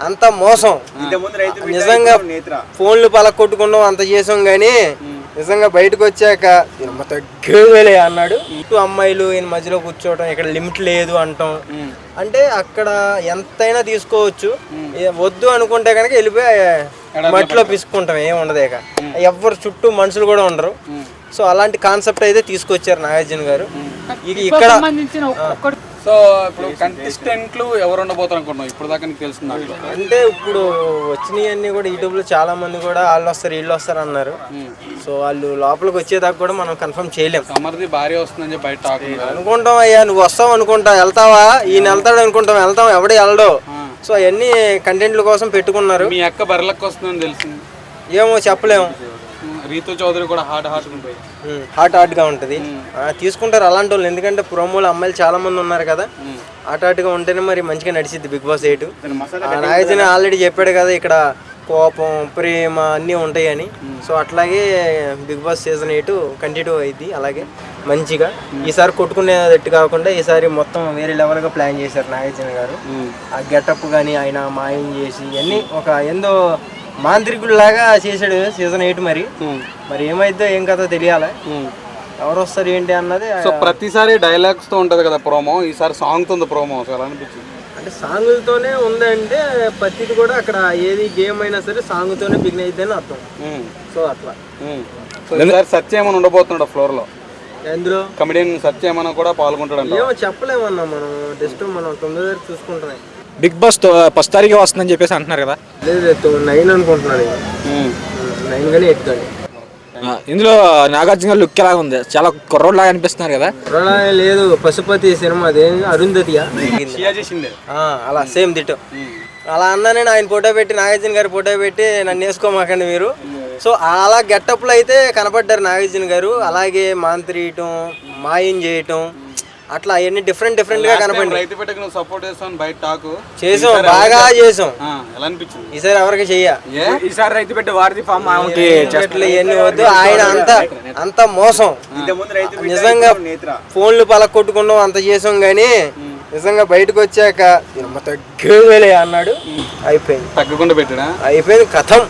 అంత మోసం. నిజంగా ఫోన్లు పలకొట్టుకున్నాం అంత చేసాం గానీ నిజంగా బయటకు వచ్చాక తగ్గలే అన్నాడు. ఇటు అమ్మాయిలు ఈయన మధ్యలో కూర్చోవటం, ఇక్కడ లిమిట్ లేదు అంటాం. అంటే అక్కడ ఎంతైనా తీసుకోవచ్చు, వద్దు అనుకుంటే కనుక వెళ్ళిపోయి మట్టిలో పిసుకుంటాం, ఏమి ఉండదు. ఇక ఎవరు చుట్టూ మనుషులు కూడా ఉండరు. సో అలాంటి కాన్సెప్ట్ అయితే తీసుకొచ్చారు నాగార్జున గారు. ఇక్కడ సో ఇప్పుడు కంటెస్టెంట్లు ఎవరు ఉండబోతారు అనుకున్నాం ఇప్పుడు దాకా నీకు తెలిసిన అంటే ఇప్పుడు వచ్చినాయి అన్ని కూడా యూట్యూబ్లో చాలా మంది కూడా వాళ్ళు వస్తారు వీళ్ళు వస్తారు అన్నారు. సో వాళ్ళు లోపలికి వచ్చేదాకా కూడా మనం కన్ఫర్మ్ చేయలేం. సమర్థి భారీ వస్తుందని చెప్పి బయట అనుకుంటాం. అయ్యా నువ్వు వస్తావు అనుకుంటా, వెళ్తావా ఈయన వెళ్తాడు అనుకుంటాం, వెళ్తాం ఎవడే వెళ్ళడు. సో అవన్నీ కంటెంట్ల కోసం పెట్టుకున్నారు. మీ అక్క బర్రెలకు వస్తుందని తెలిసింది, ఏమో చెప్పలేము. రీతు చౌదరి కూడా హాట్ గా ఉంటది, తీసుకుంటారు అలాంటి వాళ్ళు. ఎందుకంటే ప్రోమోలు అమ్మాయిలు చాలా మంది ఉన్నారు కదా, హాట్ గా ఉంటేనే మరి మంచిగా నడిచిద్ది బిగ్ బాస్ 8. నాగార్జున ఆల్రెడీ చెప్పాడు కదా ఇక్కడ కోపం ప్రేమ అన్నీ ఉంటాయని. సో అట్లాగే బిగ్ బాస్ సీజన్ 8 కంటిన్యూ అయింది అలాగే మంచిగా. ఈసారి కొట్టుకునేటట్టు కాకుండా ఈసారి మొత్తం వేరే లెవెల్గా ప్లాన్ చేశారు నాగార్జున గారు. ఆ గెటప్ కానీ ఆయన మాయం చేసి అన్నీ ఒక ఏందో మాంత్రికుడు లాగా చేశాడు సీజన్ 8. మరి ఏమైద్దో ఏం కథ తెలియాలి, ఎవరు వస్తారు ఏంటి అన్నది. సో ప్రతిసారి డైలాగ్స్ తో ఉంటది కదా ప్రోమో, ఈసారి సాంగ్ తో ఉంది ప్రోమో. ఎలా అనిపించింది? అంటే సాంగులతోనే ఉందంటే ప్రతిది కూడా అక్కడ ఏది గేమ్ అయినా సరే సాంగ్తోనే బిగిన్ అయిద్ది అని అర్థం. సో అట్లా సత్య ఏమైనా ఉండబోతున్నాడు ఫ్లోర్ లో, ఎందులో కమెడియన్ సత్య ఏమైనా కూడా పాల్గొంటాడు. ఏమో చెప్పలేమన్నా, మనం జస్ట్ మనం 9 వరకు చూసుకుంటున్నాం. బిగ్ బాస్ 10 తారీఖు వస్తుందని చెప్పేసి అంటున్నారు కదా. లేదు 9 అనుకుంటున్నాను, 9 కానీ 8 కానీ. ఇందులో నాగార్జున గారు లుక్ ఎలా ఉంది? చాలా కుర్రోడ్ లాగా అనిపిస్తున్నారు కదా. లేదు పశుపతి సినిమా అదే అరుంధతియా అలా సేమ్ దిట్టు అలా అన్నా. నేను ఆయన ఫోటో పెట్టి నాగార్జున గారి ఫోటో పెట్టి నన్ను వేసుకోమాకండి మీరు. సో అలా గెటప్లో అయితే కనపడ్డారు నాగార్జున గారు. అలాగే మాంత్రియటం మాయం చేయటం అట్లా అవన్నీ డిఫరెంట్ గా కనపడి చేసాం, బాగా చేసాం. ఈసారి ఎవరికి ఈసారి రైతు పెట్టి వారిది ఫామ్ ఇవన్నీ వద్దు. ఆయన అంత మోసం. నిజంగా ఫోన్లు పలకొట్టుకున్నాం అంత చేసాం గానీ నిజంగా బయటకు వచ్చాక తగ్గలే అన్నాడు. అయిపోయింది కథం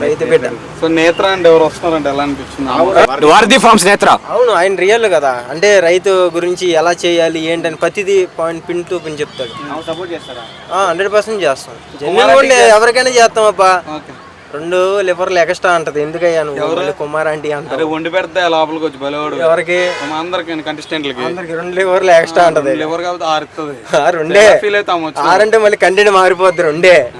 రైతు బిడ్డ. సో నేత్ర అంటే ఎవరు వస్తున్నారంటే ఎలా అనిపిస్తుంది? వారధి ఫార్మ్స్ నేత్ర. అవును, ఆయన రియల్ కదా. అంటే రైతు గురించి ఎలా చేయాలి ఏంటని ప్రతిదీ పాయింట్ పిన్ టు పిన్ చెప్తాడు. 100% చేస్తాం. ఎవరికైనా చేస్తాం అప్ప. 2 లివర్లు ఎక్స్ట్రా అంటది, ఎందుకయ్యా నువ్వు కుమార్ ఆంటీ అంటే వండి పెడితే లోపలికి వచ్చి బలవాడు. ఎవరికి? అందరికి కంటెస్టెంట్లకి 2 లివర్లు ఎక్స్ట్రా అంటది. లివర్ కాబట్టి 6 2 6 అంటే మళ్ళీ కంటెంట్ మారిపోద్ది. 2